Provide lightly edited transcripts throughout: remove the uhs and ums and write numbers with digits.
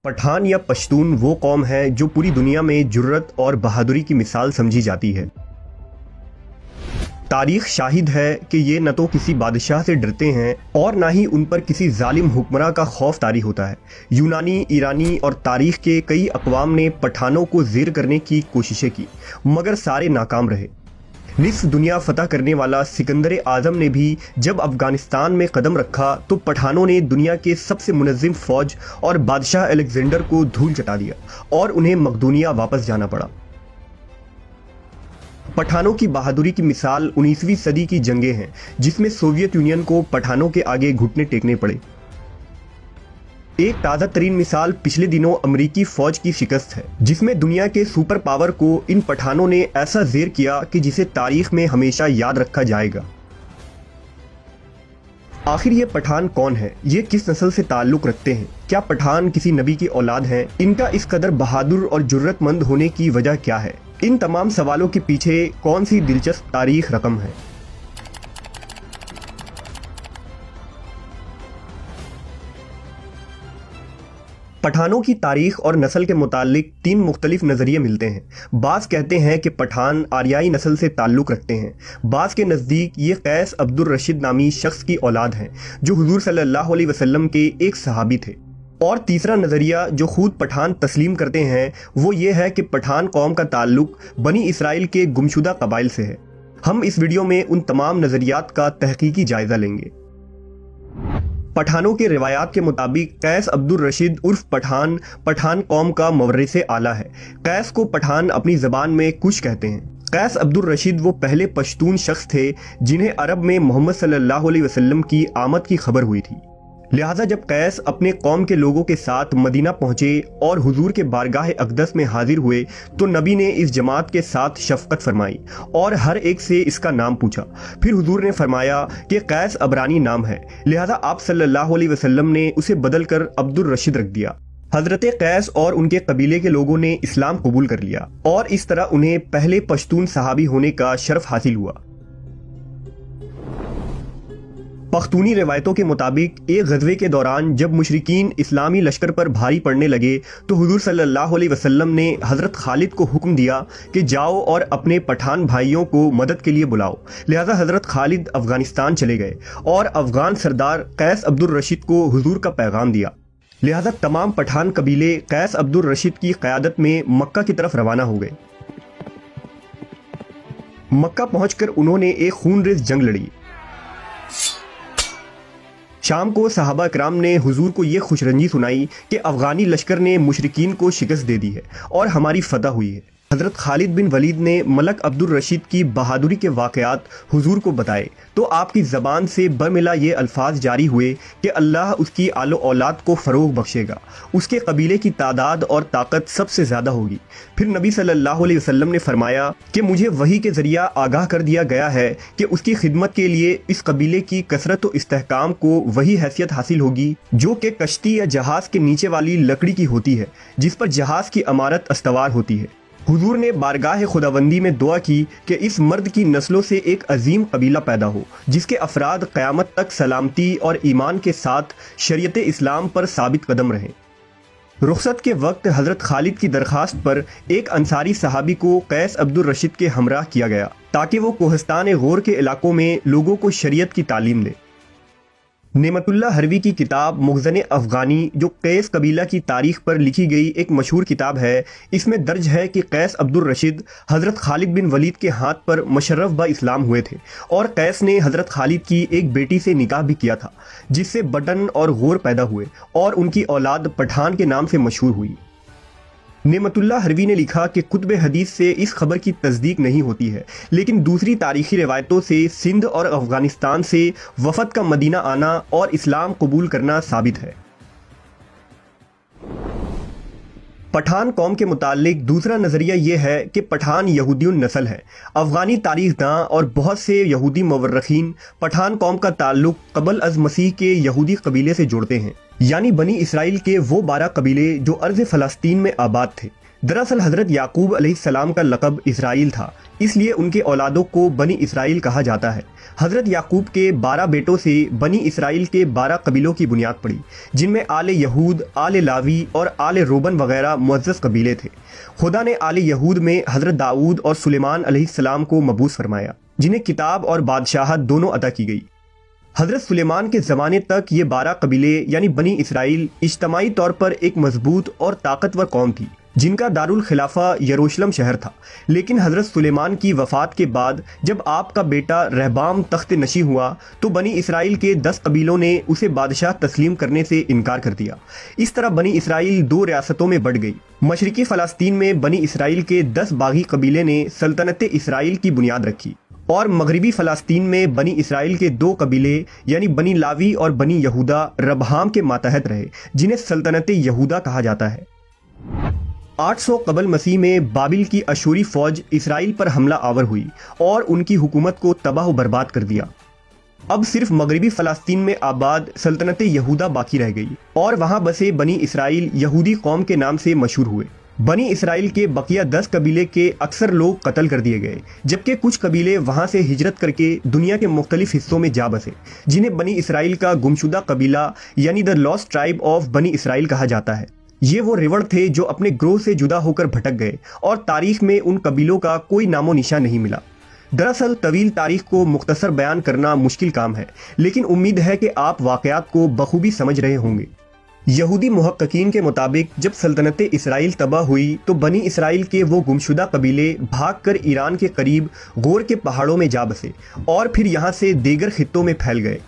پٹھان یا پشتون وہ قوم ہے جو پوری دنیا میں جرت اور بہادری کی مثال سمجھی جاتی ہے۔ تاریخ شاہد ہے کہ یہ نہ تو کسی بادشاہ سے ڈرتے ہیں اور نہ ہی ان پر کسی ظالم حکمراں کا خوف طاری ہوتا ہے۔ یونانی، ایرانی اور تاریخ کے کئی اقوام نے پٹھانوں کو زیر کرنے کی کوششیں کی مگر سارے ناکام رہے۔ نصف دنیا فتح کرنے والا سکندر اعظم نے بھی جب افغانستان میں قدم رکھا تو پٹھانوں نے دنیا کے سب سے منظم فوج اور بادشاہ الیگزینڈر کو دھول چٹا دیا اور انہیں مقدونیہ واپس جانا پڑا۔ پٹھانوں کی بہادری کی مثال 19ویں صدی کی جنگیں ہیں جس میں سوویت یونین کو پٹھانوں کے آگے گھٹنے ٹیکنے پڑے۔ ایک تازہ ترین مثال پچھلے دنوں امریکی فوج کی شکست ہے جس میں دنیا کے سپر پاور کو ان پٹھانوں نے ایسا زیر کیا کہ جسے تاریخ میں ہمیشہ یاد رکھا جائے گا۔ آخر یہ پٹھان کون ہے؟ یہ کس نسل سے تعلق رکھتے ہیں؟ کیا پٹھان کسی نبی کی اولاد ہیں؟ ان کا اس قدر بہادر اور جرت مند ہونے کی وجہ کیا ہے؟ ان تمام سوالوں کے پیچھے کون سی دلچسپ تاریخ رقم ہے؟ پٹھانوں کی تاریخ اور نسل کے متعلق تین مختلف نظریے ملتے ہیں۔ بعض کہتے ہیں کہ پٹھان آریائی نسل سے تعلق رکھتے ہیں، بعض کے نزدیک یہ قیس عبد الرشید نامی شخص کی اولاد ہیں جو حضور صلی اللہ علیہ وسلم کے ایک صحابی تھے، اور تیسرا نظریہ جو خود پٹھان تسلیم کرتے ہیں وہ یہ ہے کہ پٹھان قوم کا تعلق بنی اسرائیل کے گمشدہ قبائل سے ہے۔ ہم اس ویڈیو میں ان تمام نظریات کا تحقیقی جائزہ لیں گے۔ پٹھانوں کے روایات کے مطابق قیس عبد الرشید عرف پٹھان قوم کا مورث اعلیٰ ہے۔ قیس کو پٹھان اپنی زبان میں کش کہتے ہیں۔ قیس عبد الرشید وہ پہلے پشتون شخص تھے جنہیں عرب میں محمد صلی اللہ علیہ وسلم کی آمد کی خبر ہوئی تھی، لہٰذا جب قیس اپنے قوم کے لوگوں کے ساتھ مدینہ پہنچے اور حضور کے بارگاہ اقدس میں حاضر ہوئے تو نبی نے اس جماعت کے ساتھ شفقت فرمائی اور ہر ایک سے اس کا نام پوچھا۔ پھر حضور نے فرمایا کہ قیس عبرانی نام ہے، لہٰذا آپ صلی اللہ علیہ وسلم نے اسے بدل کر عبد الرشید رکھ دیا۔ حضرت قیس اور ان کے قبیلے کے لوگوں نے اسلام قبول کر لیا اور اس طرح انہیں پہلے پشتون صحابی ہونے کا شرف حاصل ہوا۔ پختونی روایتوں کے مطابق ایک غزوے کے دوران جب مشرکین اسلامی لشکر پر بھاری پڑنے لگے تو حضور صلی اللہ علیہ وسلم نے حضرت خالد کو حکم دیا کہ جاؤ اور اپنے پٹھان بھائیوں کو مدد کے لیے بلاؤ، لہٰذا حضرت خالد افغانستان چلے گئے اور افغان سردار قیس عبد الرشید کو حضور کا پیغام دیا، لہٰذا تمام پٹھان قبیلے قیس عبد الرشید کی قیادت میں مکہ کی طرف روانہ ہو گئے۔ مکہ پہنچ کر انہوں نے ایک خونریز جنگ لڑی۔ شام کو صحابہ کرام نے حضور کو یہ خوشرنجی سنائی کہ افغانی لشکر نے مشرکین کو شکست دے دی ہے اور ہماری فتح ہوئی ہے۔ حضرت خالد بن ولید نے ملک عبد الرشید کی بہادری کے واقعات حضور کو بتائے تو آپ کی زبان سے برملا یہ الفاظ جاری ہوئے کہ اللہ اس کی آل و اولاد کو فروغ بخشے گا، اس کے قبیلے کی تعداد اور طاقت سب سے زیادہ ہوگی۔ پھر نبی صلی اللہ علیہ وسلم نے فرمایا کہ مجھے وحی کے ذریعہ آگاہ کر دیا گیا ہے کہ اس کی خدمت کے لیے اس قبیلے کی کثرت و استحکام کو وہی حیثیت حاصل ہوگی جو کہ کشتی یا جہاز کے نیچے والی لکڑی کی ہوتی ہے جس پر جہاز کی عمارت استوار ہوتی ہے۔ حضور نے بارگاہ خداوندی میں دعا کی کہ اس مرد کی نسلوں سے ایک عظیم قبیلہ پیدا ہو جس کے افراد قیامت تک سلامتی اور ایمان کے ساتھ شریعت اسلام پر ثابت قدم رہیں۔ رخصت کے وقت حضرت خالد کی درخواست پر ایک انصاری صحابی کو قیس عبد الرشید کے ہمراہ کیا گیا تاکہ وہ کوہستان غور کے علاقوں میں لوگوں کو شریعت کی تعلیم دے۔ نعمت اللہ حروی کی کتاب مخزن افغانی جو قیس قبیلہ کی تاریخ پر لکھی گئی ایک مشہور کتاب ہے، اس میں درج ہے کہ قیس عبد الرشید حضرت خالد بن ولید کے ہاتھ پر مشرف با اسلام ہوئے تھے اور قیس نے حضرت خالد کی ایک بیٹی سے نکاح بھی کیا تھا جس سے بٹن اور غور پیدا ہوئے اور ان کی اولاد پٹھان کے نام سے مشہور ہوئی۔ نعمت اللہ حروی نے لکھا کہ کتب حدیث سے اس خبر کی تصدیق نہیں ہوتی ہے، لیکن دوسری تاریخی روایتوں سے سندھ اور افغانستان سے وفد کا مدینہ آنا اور اسلام قبول کرنا ثابت ہے۔ پٹھان قوم کے متعلق دوسرا نظریہ یہ ہے کہ پٹھان یہودی النسل ہے۔ افغانی تاریخ داں اور بہت سے یہودی مورخین پٹھان قوم کا تعلق قبل از مسیح کے یہودی قبیلے سے جوڑتے ہیں، یعنی بنی اسرائیل کے وہ 12 قبیلے جو ارض فلسطین میں آباد تھے۔ दरअसल हजरत याकूब अलैहिस्सलाम का लक़ब इसराइल था, इसलिए उनके औलादों को बनी इसराइल कहा जाता है। हजरत याकूब के 12 बेटों से बनी इसराइल के 12 कबीलों की बुनियाद पड़ी, जिनमें आले यहूद, आले लावी और आले रोबन वगैरह मुअज़्ज़ज़ कबीले थे। खुदा ने आले यहूद में हजरत दाऊद और सुलेमान अलैहिस्सलाम को मबूस फरमाया, जिन्हें किताब और बादशाहत दोनों अता की गई। हजरत सुलेमान के ज़माने तक ये 12 कबीले यानी बनी इसराइल इज्तमाई तौर पर एक मजबूत और ताकतवर कौम थी, जिनका दारुल खिलाफा यरूशलेम शहर था। लेकिन हजरत सुलेमान की वफ़ात के बाद जब आपका बेटा रहबाम तख्त नशी हुआ तो बनी इसराइल के 10 कबीलों ने उसे बादशाह तस्लीम करने से इनकार कर दिया। इस तरह बनी इसराइल 2 रियासतों में बढ़ गई। मशरिकी फ़लस्तीन में बनी इसराइल के 10 बागी कबीले ने सल्तनत इसराइल की बुनियाद रखी, और मगरबी फ़लस्तीन में बनी इसराइल के 2 कबीले यानी बनी लावी और बनी यहूदा रबहाम के मातहत रहे, जिन्हें सल्तनत यहूदा कहा जाता है। 800 कबल मसीह में बाबिल की अशूरी फ़ौज इसराइल पर हमला आवर हुई और उनकी हुकूमत को तबाह बर्बाद कर दिया। अब सिर्फ मगरबी फ़लस्तीन में आबाद सल्तनत यहूदा बाकी रह गई और वहाँ बसे बनी इसराइल यहूदी कौम के नाम से मशहूर हुए। बनी इसराइल के बकिया 10 कबीले के अक्सर लोग कत्ल कर दिए गए, जबकि कुछ कबीले वहाँ से हिजरत करके दुनिया के मुख्तलिफ हिस्सों में जा बसे, जिन्हें बनी इसराइल का गुमशुदा कबीला यानी द लॉस्ट ट्राइब ऑफ बनी इसराइल कहा जाता है। ये वो रिवड़ थे जो अपने ग्रोह से जुदा होकर भटक गए और तारीख में उन कबीलों का कोई नामो निशान नहीं मिला। दरअसल तवील तारीख को मुख्तसर बयान करना मुश्किल काम है, लेकिन उम्मीद है कि आप वाक़यात को बखूबी समझ रहे होंगे। यहूदी मुहक्किकीन के मुताबिक जब सल्तनत इसराइल तबाह हुई तो बनी इसराइल के वो गुमशुदा कबीले भागकर ईरान के करीब गोर के पहाड़ों में जा बसे और फिर यहाँ से दीगर खित्तों में फैल गए।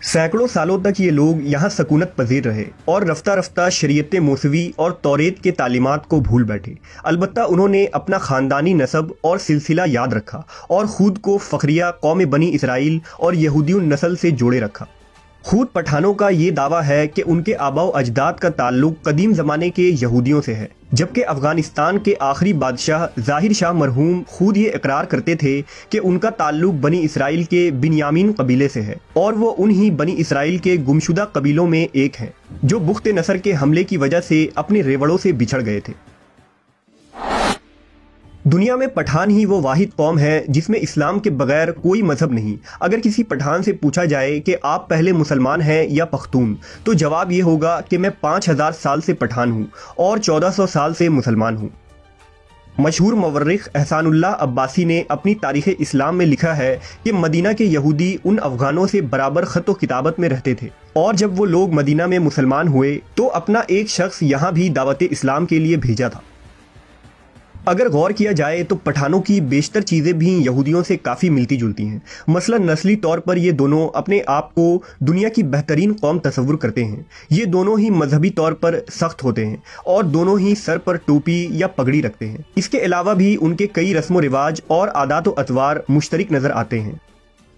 सैकड़ों सालों तक ये लोग यहाँ सकूनत पजीर रहे और रफ्ता रफ्ता शरीयत मूसवी और तौरेत के तालीमात को भूल बैठे। अलबत्ता उन्होंने अपना ख़ानदानी नसब और सिलसिला याद रखा और ख़ुद को फ़ख्रिया कौम बनी इसराइल और यहूदियुन नस्ल से जोड़े रखा। खुद पठानों का ये दावा है कि उनके आबाओ अजदाद का ताल्लुक कदीम ज़माने के यहूदियों से है, जबकि अफ़गानिस्तान के आखिरी बादशाह ज़ाहिर शाह मरहूम खुद ये इकरार करते थे कि उनका ताल्लुक बनी इसराइल के बिन्यामीन कबीले से है और वो उन्हीं बनी इसराइल के गुमशुदा कबीलों में एक हैं, जो बुख्त नसर के हमले की वजह से अपने रेवड़ों से बिछड़ गए थे। दुनिया में पठान ही वो वाहिद कौम है जिसमें इस्लाम के बगैर कोई मजहब नहीं। अगर किसी पठान से पूछा जाए कि आप पहले मुसलमान हैं या पख्तून, तो जवाब ये होगा कि मैं 5000 साल से पठान हूँ और 1400 साल से मुसलमान हूँ। मशहूर मवर्रिख एहसानुल्लाह अब्बासी ने अपनी तारीख़ इस्लाम में लिखा है कि मदीना के यहूदी उन अफ़गानों से बराबर ख़त व किताबत में रहते थे, और जब वो लोग मदीना में मुसलमान हुए तो अपना एक शख्स यहाँ भी दावत इस्लाम के लिए भेजा था। अगर गौर किया जाए तो पठानों की बेशतर चीज़ें भी यहूदियों से काफ़ी मिलती जुलती हैं। मसलन नस्ली तौर पर ये दोनों अपने आप को दुनिया की बेहतरीन कौम तस्वुर करते हैं। ये दोनों ही मजहबी तौर पर सख्त होते हैं और दोनों ही सर पर टोपी या पगड़ी रखते हैं। इसके अलावा भी उनके कई रस्म व रिवाज और आदात व अतवार मुश्तरक नज़र आते हैं।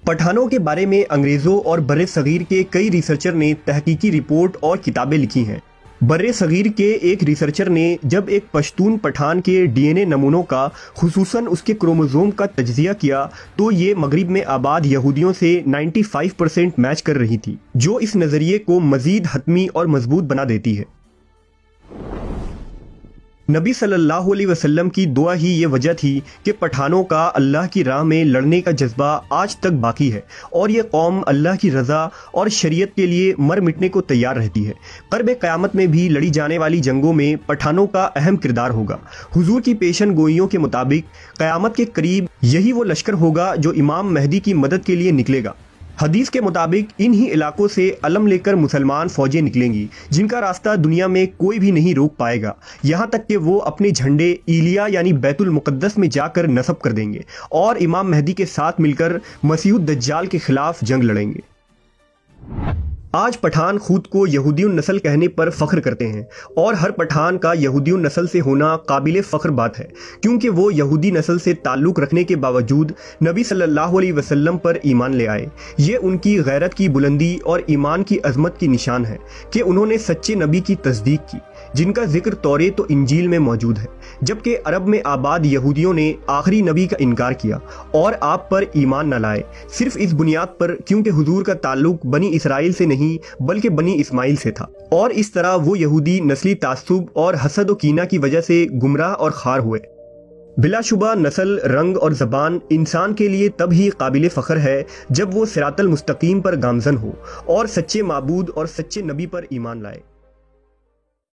पठानों के बारे में अंग्रेज़ों और बर्रे सगीर के कई रिसर्चर ने तहकीकी रिपोर्ट और किताबें लिखी हैं। बर्रे सगीर के एक रिसर्चर ने जब एक पश्तून पठान के डीएनए नमूनों का खुसूसन उसके क्रोमोसोम का तज्जिया किया तो ये मगरिब में आबाद यहूदियों से 95% मैच कर रही थी, जो इस नज़रिए को मज़ीद हतमी और मजबूत बना देती है। नबी सल्लल्लाहु अलैहि वसल्लम की दुआ ही ये वजह थी कि पठानों का अल्लाह की राह में लड़ने का जज्बा आज तक बाकी है और ये कौम अल्लाह की रज़ा और शरीयत के लिए मर मिटने को तैयार रहती है। क़र्ब क़यामत में भी लड़ी जाने वाली जंगों में पठानों का अहम किरदार होगा। हुजूर की पेशन गोइयों के मुताबिक क़यामत के करीब यही वो लश्कर होगा जो इमाम महदी की मदद के लिए निकलेगा। हदीस के मुताबिक इन्हीं इलाकों से अलम लेकर मुसलमान फौजें निकलेंगी, जिनका रास्ता दुनिया में कोई भी नहीं रोक पाएगा, यहाँ तक कि वो अपने झंडे ईलिया यानी बैतुल मुक़द्दस में जाकर नस्ब कर देंगे और इमाम महदी के साथ मिलकर मसीहुद दज्जाल के खिलाफ जंग लड़ेंगे। आज पठान खुद को यहूदियुन नस्ल कहने पर फ़ख्र करते हैं और हर पठान का यहूदियुन नस्ल से होना काबिल फ़ख्र बात है, क्योंकि वो यहूदी नस्ल से ताल्लुक़ रखने के बावजूद नबी सल्लल्लाहु अलैहि वसल्लम पर ईमान ले आए। ये उनकी गैरत की बुलंदी और ईमान की अज़मत की निशान है कि उन्होंने सच्चे नबी की तस्दीक की। جن کا ذکر توریت و انجیل میں موجود ہے، جبکہ عرب میں آباد یہودیوں نے آخری نبی کا انکار کیا اور آپ پر ایمان نہ لائے، صرف اس بنیاد پر کیونکہ حضور کا تعلق بنی اسرائیل سے نہیں بلکہ بنی اسماعیل سے تھا، اور اس طرح وہ یہودی نسلی تعصب اور حسد و کینہ کی وجہ سے گمراہ اور خوار ہوئے۔ بلا شبہ نسل، رنگ اور زبان انسان کے لیے تب ہی قابل فخر ہے جب وہ صراط المستقیم پر گامزن ہو اور سچے معبود اور سچے نبی پر ایمان لائے۔